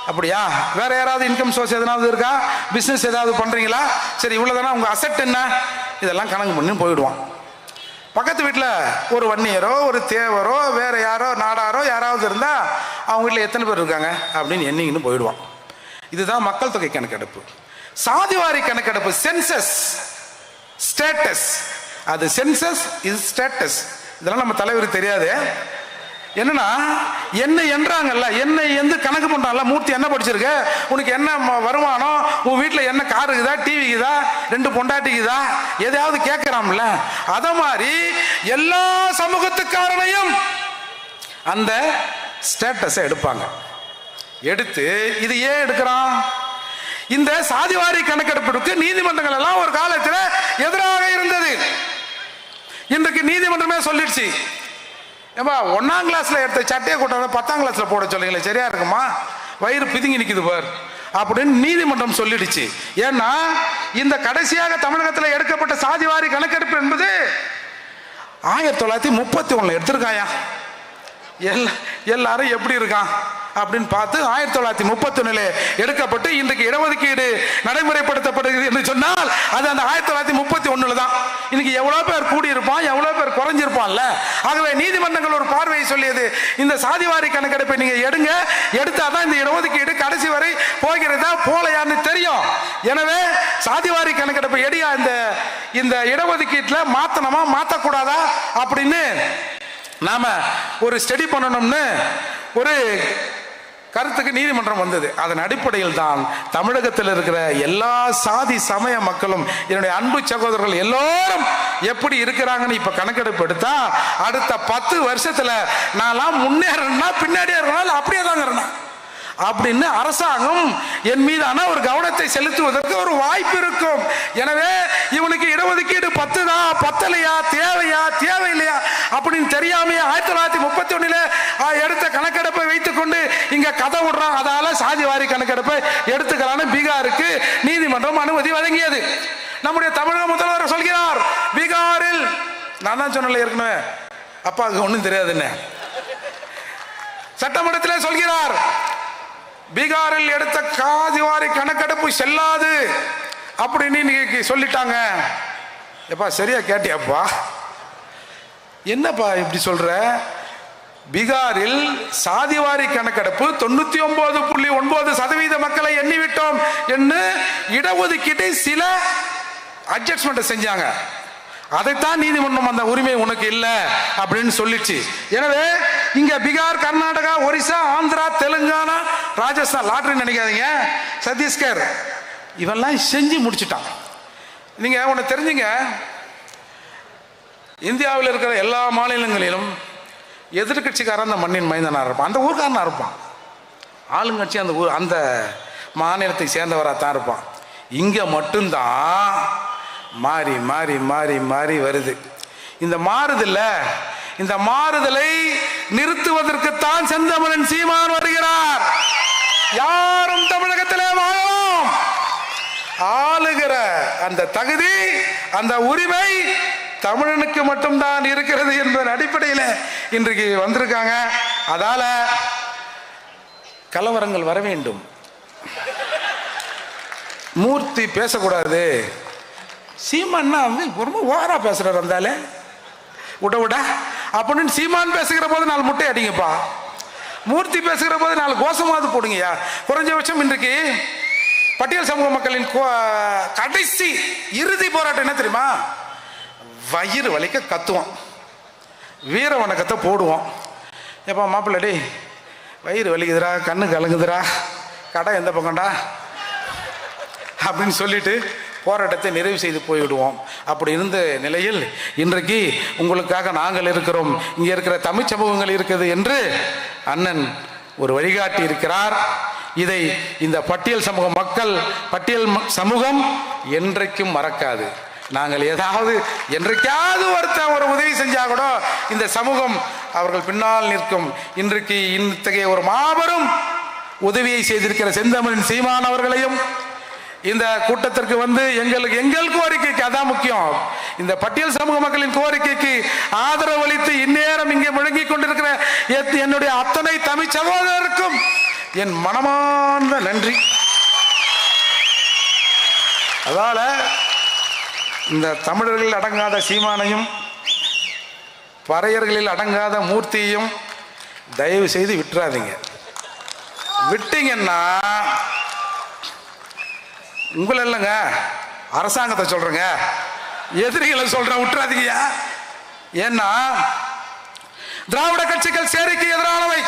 அப்படியா? வேற யாராவது இன்கம் சோர்ஸ் எதனாவது இருக்கா? பிஸ்னஸ் ஏதாவது பண்ணுறீங்களா? சரி, இவ்வளோதானா? உங்கள் அசெட் என்ன? இதெல்லாம் கணக்கு பண்ணி போயிடுவான். பக்கத்து வீட்டில் ஒரு வன்னியரோ, ஒரு தேவரோ, வேற யாரோ நாடாரோ யாராவது இருந்தால் அவங்க வீட்டில் எத்தனை பேர் இருக்காங்க அப்படின்னு எண்ணிங்கன்னு போயிடுவான். இதுதான் மக்கள் தொகை கணக்கெடுப்பு. சாதிவாரி கணக்கெடுப்பு சென்சஸ் ஸ்டேட்டஸ், அது சென்சஸ் இது ஸ்டேட்டஸ். இதெல்லாம் நம்ம தலைவருக்கு தெரியாது. என்னன்னா, என்ன என்றாங்கல்ல, என்ன கணக்கு பண்றாங்கல்ல, மூர்த்தி என்ன படிச்சிருக்க, உனக்கு என்ன வருமானம், உன் வீட்டில் என்ன கார் இருக்குதா, டிவி இருக்குதா, 2 பொண்டாட்டிக்குதா, எதையாவது கேட்கிறாம்ல. அத மாதிரி எல்லா சமூகத்துக்காரனையும் அந்த ஸ்டேட்டஸை எடுப்பாங்க. எடுத்து இது ஏன் எடுக்கிறான்? இந்த சாதிவாரி கணக்கெடுப்பிற்கு நீதிமன்றங்கள் எல்லாம் ஒரு காலத்தில் எதிராக இருந்தது. இன்றைக்கு நீதிமன்றமே சொல்லிடுச்சு, ஏம்பா 1ஆம் கிளாஸ்ல எடுத்த சட்டையை கூட்டாத 10ஆம் கிளாஸ்ல போட சொல்லுங்களேன், சரியா இருக்குமா? வயிறு பிதுங்கி நிற்குது பார் அப்படின்னு நீதிமன்றம் சொல்லிடுச்சு. ஏன்னா இந்த கடைசியாக தமிழகத்தில் எடுக்கப்பட்ட சாதிவாரி கணக்கெடுப்பு என்பது 1931 எடுத்திருக்காயா. எல்லாரும் எப்படி இருக்கான் அப்படின்னு பார்த்து 1931 எடுக்கப்பட்டு இன்றைக்கு இடஒதுக்கீடு நடைமுறைப்படுத்தப்படுகிறது என்று சொன்னால் அது அந்த 1931 தான். இன்னைக்கு எவ்வளவு பேர் கூடியிருப்பான், எவ்வளவு பேர் குறைஞ்சிருப்பான்ல. ஆகவே நீதிமன்றங்கள் ஒரு பார்வையை சொல்லியது, இந்த சாதிவாரி கணக்கெடுப்பை நீங்க எடுங்க, எடுத்தாதான் இந்த இடஒதுக்கீடு கடைசி வரை போகிறதா போலையான்னு தெரியும். எனவே சாதிவாரி கணக்கெடுப்பை எடியா இந்த இடஒதுக்கீட்டில் மாத்தணுமா மாத்தக்கூடாதா அப்படின்னு நாம ஒரு ஸ்டடி பண்ணணும்னு ஒரு கருத்துக்கு நீதிமன்றம் வந்தது. அதன் அடிப்படையில் தான் தமிழகத்தில் இருக்கிற எல்லா சாதி சமய மக்களும், என்னுடைய அன்பு சகோதரர்கள் எல்லோரும் எப்படி இருக்கிறாங்கன்னு இப்ப கணக்கெடுப்பு எடுத்தா அடுத்த 10 வருஷத்துல நான்லாம் முன்னேறா பின்னாடியே இருக்கணும் அப்படியே தாங்க இருக்கணும் அப்படின்னு அரசாங்கம் என் மீதான ஒரு கவனத்தை செலுத்துவதற்கு ஒரு வாய்ப்பு இருக்கும். எனவே இவனுக்கு இடஒதுக்கீடு 10 தான், பத்தலையா, தேவையா, தேவையில்லையா அப்படின்னு தெரியாம 1931 எடுத்த கணக்கெடுப்பை வைத்துக் கொண்டு இங்க கதை விடுறான். அதால சாதிவாரி கணக்கெடுப்பை எடுத்துக்கலான்னு பீகாருக்கு நீதிமன்றம் அனுமதி வழங்கியது. நம்முடைய தமிழக முதல்வர் சொல்கிறார், பீகாரில் நான் தான் சொன்னல ஏற்கனவே அப்பாவுக்கு ஒன்றும் தெரியாதுன்னு, சட்டமன்றத்தில் சொல்கிறார், பீகாரில் எடுத்த சாதிவாரி கணக்கெடுப்பு செல்லாது அப்படின்னு நீங்க சொல்லிட்டாங்க. எப்பா சரியா கேட்டியாப்பா? என்னப்பா இப்படி சொல்ற? பீகாரில் சாதிவாரி கணக்கெடுப்பு 99.9% மக்களை எண்ணிவிட்டோம் என்று இடஒதுக்கீட்டை சில அட்ஜஸ்ட்மெண்ட் செஞ்சாங்க. அதைத்தான் நீதிமன்றம் அந்த உரிமை உனக்கு இல்லை அப்படின்னு சொல்லிச்சு. எனவே இங்க பீகார், கர்நாடகா, ஒரிசா, ஆந்திரா, தெலுங்கானா, ராஜஸ்தான், லாட்டரி நினைக்காதீங்க, சத்தீஸ்கர் இவெல்லாம் செஞ்சு முடிச்சுட்டான். நீங்க ஒன்று தெரிஞ்சுங்க, இந்தியாவில் இருக்கிற எல்லா மாநிலங்களிலும் எதிர்கட்சிக்காரன் அந்த மண்ணின் மைந்தனாக இருப்பான், அந்த ஊர்காரனாக இருப்பான். ஆளுங்கட்சி அந்த ஊர் அந்த மாநிலத்தை சேர்ந்தவராக தான் இருப்பான். இங்கே மட்டும்தான் மாறி மாறி மாறி மாறி வருது. இந்த மாறுதல்ல, இந்த மாறுதலை நிறுத்துவதற்குத்தான் செந்தமிழன் சீமான் வருகிறார். யாரும் தமிழகத்திலே வாழலாம், ஆளுகிற அந்த தகுதி, அந்த உரிமை தமிழனுக்கு மட்டும்தான் இருக்கிறது என்பதன் அடிப்படையில் இன்றைக்கு வந்திருக்காங்க. அதால கலவரங்கள் வர வேண்டும். மூர்த்தி பேசக்கூடாது. சீமான்னா ரொம்ப ஓவரா பேசுறாரு, வந்தாலே விட அப்படின்னு சீமான் பேசுகிற போது 4 முட்டை அடிங்கப்பா, மூர்த்தி பேசுகிற போது 4 கோஷமாவது போடுங்கய்யா. குறைஞ்சபட்சம் இன்றைக்கு பட்டியல் சமூக மக்களின் கடைசி இறுதி போராட்டம் என்ன தெரியுமா? வயிறு வலிக்க கத்துவோம், வீர வணக்கத்தை போடுவோம். எப்பா மாப்பிள்ளடி வயிறு வலிக்குதுரா, கண்ணு கலங்குதுரா, கடை எந்த பக்கம்டா அப்படின்னு சொல்லிட்டு போராட்டத்தை நிறைவு செய்து போய்விடுவோம். அப்படி இருந்த நிலையில் இன்றைக்கு உங்களுக்காக நாங்கள் இருக்கிறோம், இங்கே இருக்கிற தமிழ் சமூகங்கள் இருக்குது என்று அண்ணன் ஒரு வழிகாட்டி இருக்கிறார். இதை இந்த பட்டியல் சமூக மக்கள், பட்டியல் சமூகம் என்றைக்கும் மறக்காது. நாங்கள் ஏதாவது என்றைக்காவது ஒருத்தர் ஒரு உதவி செஞ்சா கூட இந்த சமூகம் அவர்கள் பின்னால் நிற்கும். இன்றைக்கு இத்தகைய ஒரு மாபெரும் உதவியை செய்திருக்கிற செந்தமிழன் சீமான் அவர்களையும் இந்த கூட்டத்திற்கு வந்து எங்கள் கோரிக்கைக்கு, அதான் முக்கியம், இந்த பட்டியல் சமூக மக்களின் கோரிக்கைக்கு ஆதரவு அளித்து இந்நேரம் இங்கே முழங்கிக் கொண்டிருக்கிற என்னுடைய அத்தனை தமிழ் சகோதரருக்கும் என் மனமார்ந்த நன்றி. அதனால இந்த தமிழர்களில் அடங்காத சீமானையும் பறையர்களில் அடங்காத மூர்த்தியையும் தயவு செய்து விட்டுறாதீங்க. விட்டீங்கன்னா உங்களை இல்லைங்க, அரசாங்கத்தை சொல்றேங்க, எதிரிகளை சொல்றேன், விட்டுறாதீங்கயா. ஏன்னா திராவிட கட்சிகள் சேரிக்கு எதிரானவை,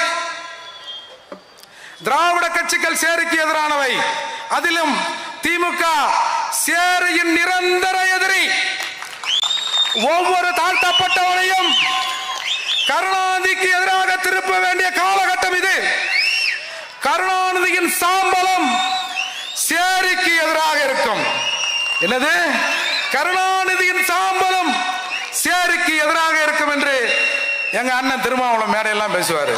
திராவிட கட்சிகள் சேரிக்கு எதிரானவை, அதிலும் திமுக சேரியின் நிரந்தர எதிரி. ஒவ்வொரு தாழ்த்தப்பட்டவரையும் கருணாநிதிக்கு எதிராக திருப்ப வேண்டிய காலகட்டம் இது. கருணாநிதியின் சாம்பலம் சேரிக்கு எதிராக இருக்கும். என்னது? கருணாநிதியின் சாம்பலம் சேரிக்கு எதிராக இருக்கும் என்று எங்க அண்ணன் திருமாவளவன் மேடையெல்லாம் பேசுவாரு.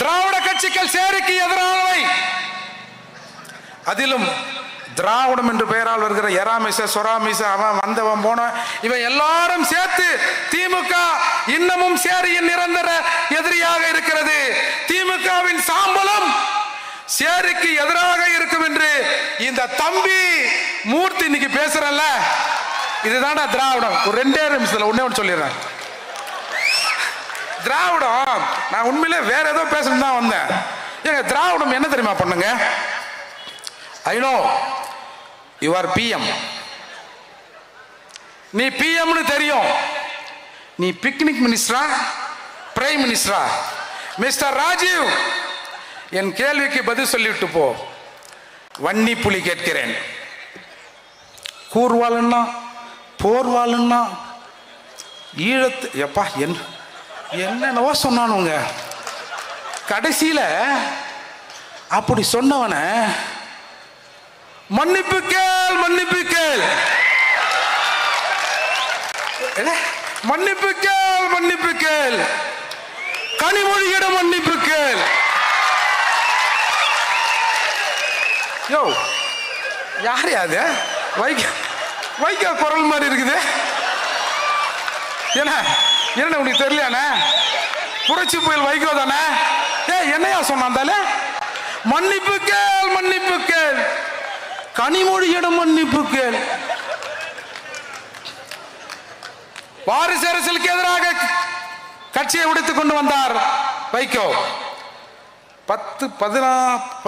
திராவிட கட்சிகள் சேரிக்கு எதிரானவை, அதிலும் திராவிடம் என்று பெயரால் வருகிற எராமிச சொராமிச அவன் வந்தவன் போன இவன் எல்லாரும் சேர்த்து திமுக இன்னமும் சேரியின் நிரந்தர எதிரியாக இருக்கிறது. திமுகவின் சாம்பலம் சேரிக்கு எதிராக இருக்கும் என்று இந்த தம்பி மூர்த்தி இன்னைக்கு பேசுறல்ல, இதுதான்டா திராவிடம். ஒரு 2 நிமிஷத்துல ஒண்ணே சொல்லிடுறேன். திராவிடம், நான் உண்மையிலே வேற ஏதோ பேசணும் தான் வந்தேன். ஏங்க திராவிடம் என்ன தெரியுமா பண்ணுங்க? I know you are PM. நீ பிஎம்னு தெரியும். நீ பிக்னிக் மினிஸ்டரா, பிரைம் மினிஸ்டரா? மிஸ்டர் ராஜீவ், என் கேள்விக்கு பதில் சொல்லிவிட்டு போ. வன்னி புலி கேட்கிறேன். கூர்வாளுன்னா, போர்வாளுன்னா, ஈழத்து எப்பா என்னென்னவோ சொன்னானுங்க. கடைசியில அப்படி சொன்னவன மன்னிப்பு கேள், மன்னிப்பு கேள், மன்னிப்பு கேள், மன்னிப்பு கேள், கனிமொழியிடம் மன்னிப்பு கேள். யோ யார் அது? வைக்க குரல் மாதிரி இருக்குது. என்ன என்ன உனக்கு தெரியலையானே? புரட்சி புயல் வைகோ தானே? என்னையா சொன்னாந்தாலே? மன்னிப்பு கேள், மன்னிப்பு கேள், கனிமொழியிடம் மன்னிப்பு கேள். வாரிசு அரசியலுக்கு எதிராக கட்சியை உடைத்துக் கொண்டு வந்தார் வைகோ. 10, 15,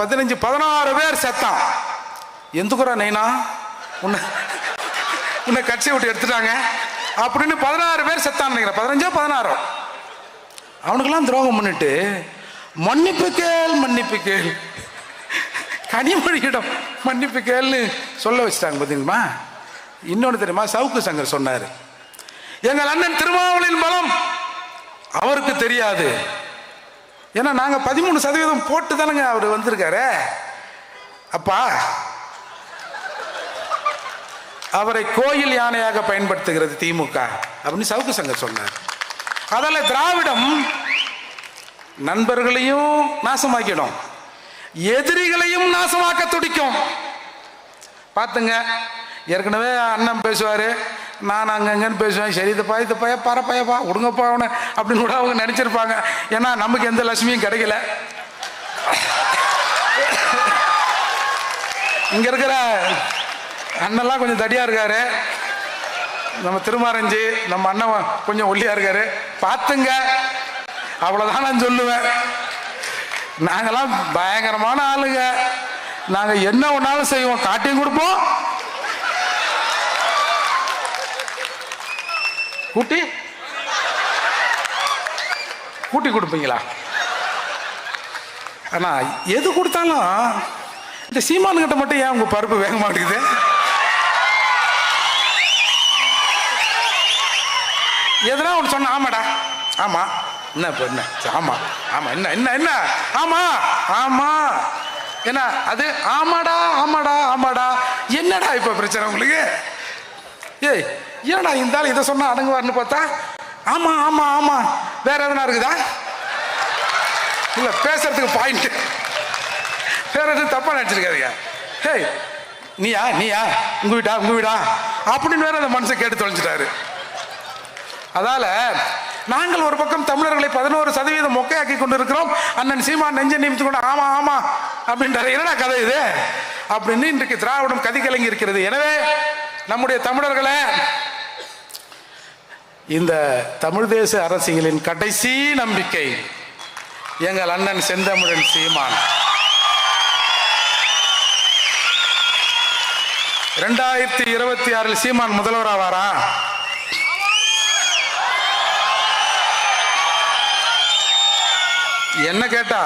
16 பேர் செத்தான். எந்துக்குறா நைனா உன்னை கட்சியை விட்டு எடுத்துட்டாங்க அப்படின்னு 16 பேர் செத்தான் நினைக்கிறேன். 15, 16. அவனுக்கெல்லாம் துரோகம் பண்ணிட்டு மன்னிப்பு கேள், மன்னிப்பு கேள், கனிமொழியிடம் மன்னிப்பு கேள்னு சொல்ல வச்சுட்டாங்க. பார்த்தீங்களா? இன்னொன்று தெரியுமா? சவுக்கு சங்கர் சொன்னார், எங்கள் அண்ணன் திருமாவளியின் பலம் அவருக்கு தெரியாது. ஏன்னா நாங்கள் 13% போட்டு தானங்க அவர் வந்திருக்காரு. அப்பா அவரை கோயில் யானையாக பயன்படுத்துகிறது திமுக அப்படின்னு சவுக்கு சங்கர் சொன்னார். அதால திராவிடம் நண்பர்களையும் நாசமாக்கிடும், எதிரிகளையும் நாசமாக்க துடிக்கும். பார்த்துங்க, ஏற்கனவே அண்ணன் பேசுவார், நான் அங்கங்கன்னு பேசுவேன். சரி இதுப்பா இதுப்பா பரப்பையப்பா விடுங்கப்பா அவனை அப்படின்னு கூட அவங்க நினச்சிருப்பாங்க. ஏன்னா நமக்கு எந்த லட்சுமியும் கிடைக்கல. இங்கே இருக்கிற அண்ணெல்லாம் கொஞ்சம் தடியாக இருக்காரு. நம்ம திருமாரஞ்சி நம்ம அண்ணன் கொஞ்சம் ஒல்லியாக இருக்காரு. பார்த்துங்க, அவ்வளோதான் நான் சொல்லுவேன். நாங்கெல்லாம் பயங்கரமான ஆளுங்க. நாங்கள் என்ன ஒன்றாலும் செய்வோம், காட்டியும் கொடுப்போம். கூட்டி கூட்டி கொடுப்பீங்களா? ஆனா எது கொடுத்தாலும் இந்த சீமான் கிட்ட மட்டும் ஏன் உங்க பருப்பு வேக மாட்டேங்குது? எதனா ஒன்று சொன்ன ஆமாடா, ஆமா என்ன இப்போ என்ன, ஆமா ஆமா என்ன என்ன என்ன ஆமா ஆமா என்ன அது ஆமாடா ஆமாடா ஆமாடா. என்னடா இப்போ பிரச்சனை உங்களுக்கு? ஏய் ஏடா இருந்தாலும் இதை சொன்னா அடங்குவார்னு பார்த்தா ஆமா ஆமா ஆமா வேற எதனா இருக்குதா? இல்ல பேசுறதுக்கு பாயிண்ட் வேற எதுவும் தப்பா நினைச்சிருக்காருங்க. ஹே நீயா நீயா உங்க வீடா உங்க வீடா அப்படின்னு வேற அந்த மனுஷன் கேட்டு தொலைஞ்சிட்டாரு. அதால நாங்கள் ஒரு பக்கம் தமிழர்களை 11% மொக்கையாக்கி கொண்டு இருக்கிறோம். அண்ணன் சீமான் நெஞ்ச நிமித்து கொண்டு ஆமா ஆமா அப்படின்றாரு. என்னடா கதை இது அப்படின்னு இன்றைக்கு திராவிடம் கதி கலங்கி இருக்கிறது. எனவே நம்முடைய தமிழர்களை இந்த தமிழ் தேச அரசியலின் கடைசி நம்பிக்கை எங்கள் அண்ணன் செந்தமிழன் சீமான். 2026 சீமான் முதல்வராவாரா? என்ன கேட்டா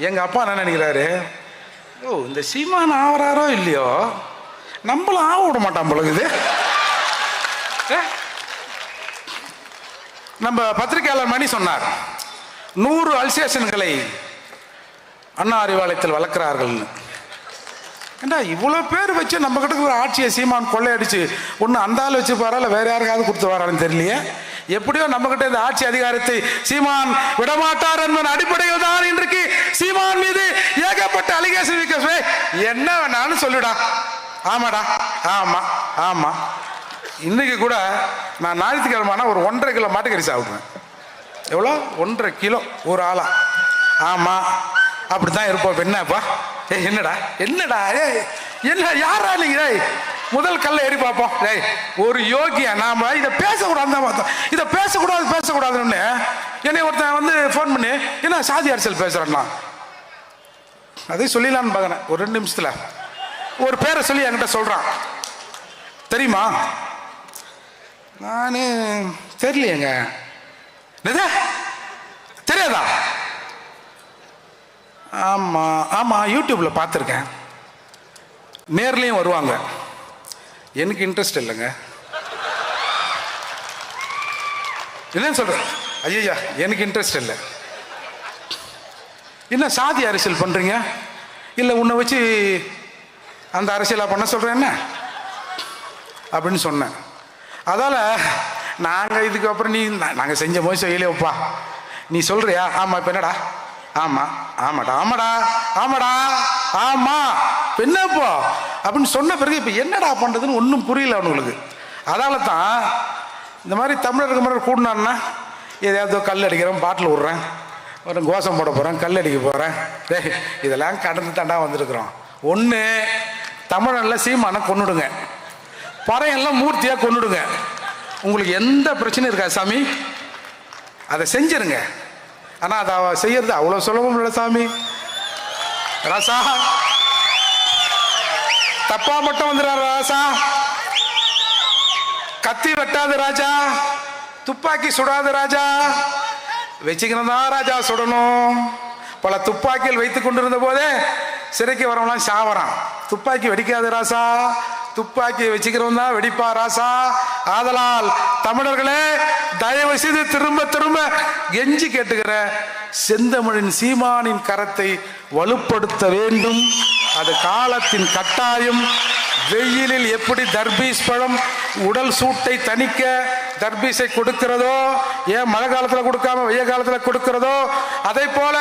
எங்க அப்பா என்ன நினைக்கிறாரு, ஓ இந்த சீமான் ஆவறாரோ இல்லையோ நம்மளும் ஆக விட மாட்டான் பொழுது. நம்ம பத்திரிகையாளர் மணி சொன்னார் 100 அல்சேஷன்களை அண்ணா அறிவாலயத்தில் வளர்க்கிறார்கள்னு. ஏண்டா இவ்வளோ பேர் வச்சு நம்ம கிட்ட ஒரு ஆட்சியை சீமான் கொள்ளையடிச்சு ஒன்று அந்த ஆள் வச்சு பாரால வேற யாருக்காவது கொடுத்து வரான்னு தெரியலையே. எப்படியோ நம்ம கிட்ட இந்த ஆட்சி அதிகாரத்தை சீமான் விடமாட்டார் என்பதன் அடிப்படையில் தான் இன்றைக்கு சீமான் மீது ஏகப்பட்ட அலிகேஷன் வைக்க. என்ன வேணாலும் சொல்லிடா, ஆமாடா ஆமா ஆமா. இன்னைக்கு கூட நான் ஞாயிற்றுக்கிழமைனா ஒரு 1.5 கிலோ மாட்டுக்கறி சாப்பிடுவேன். எவ்வளோ? 1.5 கிலோ ஒரு ஆளா. ஆமா அப்படித்தான் இருப்போம். என்னப்பா என்னடா என்னடா என்ன யாரா நீங்க? முதல் கல்ல ஏறி பார்ப்போம். ஒரு யோகியா நாம இதை பேசக்கூடாது தான் பார்த்தோம். இதை பேசக்கூடாதுன்னு என்னை ஒருத்தன் வந்து ஃபோன் பண்ணி என்ன சாதி அரசியல் பேசுறேன்னா அதை சொல்லிடலான்னு பார்க்குறேன். ஒரு 2 நிமிஷத்துல ஒரு பேரை சொல்லி என்கிட்ட சொல்றான். தெரியுமா? நான் தெரியலையேங்க. தெரியாதா? ஆமா ஆமா யூடியூப்ல பார்த்துருக்கேன். நேர்லையும் வருவாங்க. எனக்கு இன்ட்ரெஸ்ட் இல்லைங்க. என்ன சொல்ற? ஐயா எனக்கு இன்ட்ரெஸ்ட் இல்லை. என்ன சாதி அரசியல் பண்றீங்க? இல்லை உன்னை வச்சு அந்த அரசியலா பண்ண சொல்றேன் என்ன அப்படின்னு சொன்னேன். அதால நாங்கள் இதுக்கப்புறம் நீ நாங்கள் செஞ்ச போய் செய்யலையோப்பா நீ சொல்றியா? ஆமா இப்போ என்னடா? ஆமா ஆமாடா ஆமாடா ஆமாடா ஆமா என்னப்போ அப்படின்னு சொன்ன பிறகு இப்போ என்னடா பண்றதுன்னு ஒன்றும் புரியல அவனுங்களுக்கு. அதால தான் இந்த மாதிரி தமிழருக்கு முறை கூடினான்னா எதையாவது கல் அடிக்கிறேன், பாட்டில் விட்றேன், ஒரு கோஷம் போட போகிறேன், கல் அடிக்க போகிறேன். டேய் இதெல்லாம் கடந்து தாண்டா வந்திருக்கிறோம். ஒன்று தமிழனில் சீமானை கொன்னுடுங்க, பறையெல்லாம் மூர்த்தியாக கொன்னுடுங்க. உங்களுக்கு எந்த பிரச்சனையும் இருக்கா சாமி, அதை செஞ்சிருங்க. ஆனால் அதை செய்யறது அவ்வளோ சுலபம் இல்லை சாமி. ராசா தப்பா மட்டும் வந்துடுறாரு ராசா. கத்தி வெட்டாது ராஜா, துப்பாக்கி சுடாது ராஜா, வச்சுக்கணும் தான் ராஜா சுடணும். பல துப்பாக்கியில் வைத்து கொண்டிருந்த போதே சிறைக்கு வரவங்களாம் சாவறான். துப்பாக்கி வெடிக்காது ராசா, துப்பாக்கி வச்சுக்கிறவன் தான் வெடிப்பா ராசா. ஆதலால் தமிழர்களே தயவு செய்து திரும்ப திரும்ப கெஞ்சி கேட்டுக்கிற செந்தமிழின் சீமானின் கரத்தை வலுப்படுத்த வேண்டும். அது காலத்தின் கட்டாயம். வெயிலில் எப்படி தர்பீஸ் பழம் உடல் சூட்டை தணிக்க தர்பீஸை கொடுக்கிறதோ, ஏன் மழை காலத்தில் கொடுக்காம வெய்ய காலத்தில் கொடுக்கிறதோ, அதை போல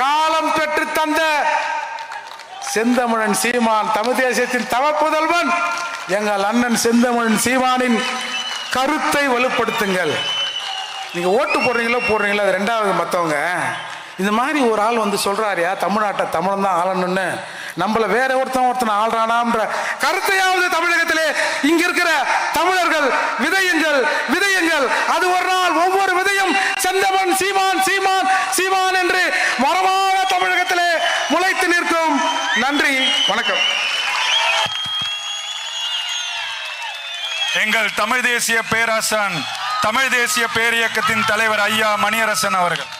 காலம் பெற்று தந்த செந்தமிழன் சீமான் தமிழ் தேசியத்தின் தவப்புதல்வன் எங்கள் அண்ணன் செந்தமிழன் சீமானின் கருத்தை வலுப்படுத்துங்கள். நீங்க ஓட்டு போடுறீங்களோ அது ரெண்டாவது. மற்றவங்க இந்த மாதிரி ஒரு ஆள் வந்து சொல்றாருயா தமிழ்நாட்டை தமிழன் தான் ஆளணும்னு, நம்மள வேற ஒருத்தன் ஆள்றானான்ற கருத்தையாவது தமிழகத்திலே இங்க இருக்கிற தமிழர்கள் விதையுங்கள். அது ஒரு நாள் ஒவ்வொரு விதையும் செந்தமன் சீமான் சீமான் சீமான் என்று மரமான தமிழகத்திலே முளைத்து நிற்கும். நன்றி, வணக்கம். எங்கள் தமிழ் தேசிய பேராசன் தமிழ் தேசிய பேரியக்கத்தின் தலைவர் ஐயா மணியரசன் அவர்கள்.